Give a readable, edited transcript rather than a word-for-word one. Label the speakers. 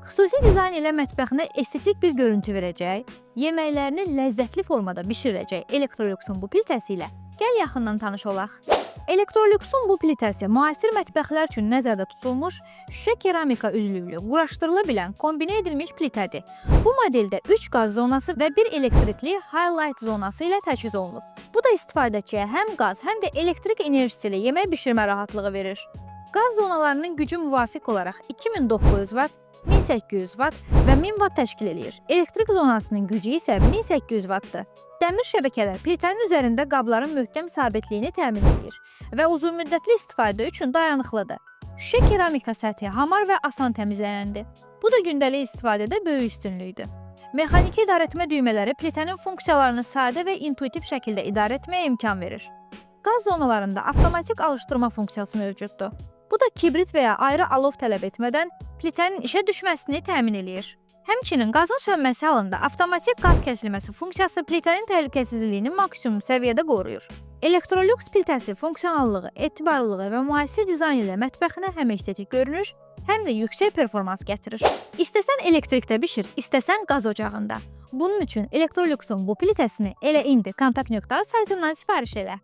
Speaker 1: Xüsusi dizayn ilə mətbəxinə estetik bir görüntü verəcək, yeməklərini ləzzətli formada bişirəcək Electrolux'un bu plitəsi ilə gəl yaxından tanış olaq. Electrolux'un bu plitəsi müasir mətbəxlər üçün nəzərdə tutulmuş, şüşə keramika üzlüklü, quraşdırıla bilən, kombinə edilmiş plitədir. Bu modeldə 3 qaz zonası və 1 elektrikli highlight zonası ilə təchiz olunub. Bu da istifadəçiyə həm qaz, həm də elektrik enerjisi ilə yemək bişirmə rahatlığı verir. Qaz zonalarının gücü müvafiq olaraq 2900 Watt, 1800 Watt və 1000 Watt təşkil edir. Elektrik zonasının gücü isə 1800 Wattdır. Dəmir şəbəkələr plitənin üzərində qabların möhkəm sabitliyini təmin edir və uzunmüddətli istifadə üçün dayanıqlıdır. Şüşə keramika səthi hamar və asan təmizlənəndir. Bu da gündəlik istifadədə böyük üstünlükdür. Mexaniki idarəetmə düymələri plitənin funksiyalarını sadə və intuitiv şəkildə idarə etməyə imkan verir. Qaz zonalarında avtomatik alışdırma funksiyası mövcuddur. Bu da kibrit və ya ayrı alov tələb etmədən plitənin işə düşməsini təmin edir. Həmçinin qazın sönməsi halında avtomatik qaz kəsilməsi funksiyası plitənin təhlükəsizliyini maksimum səviyyədə qoruyur. Electrolux plitəsi funksionallığı, etibarlılığı və müasir dizayn ilə mətbəxinə həm estetik görünüş, həm də yüksək performans gətirir. İstəsən elektrikdə bişir, istəsən qaz ocağında. Bunun üçün Electrolux'un bu plitəsini elə indi kontakt.az saytından sifariş elə.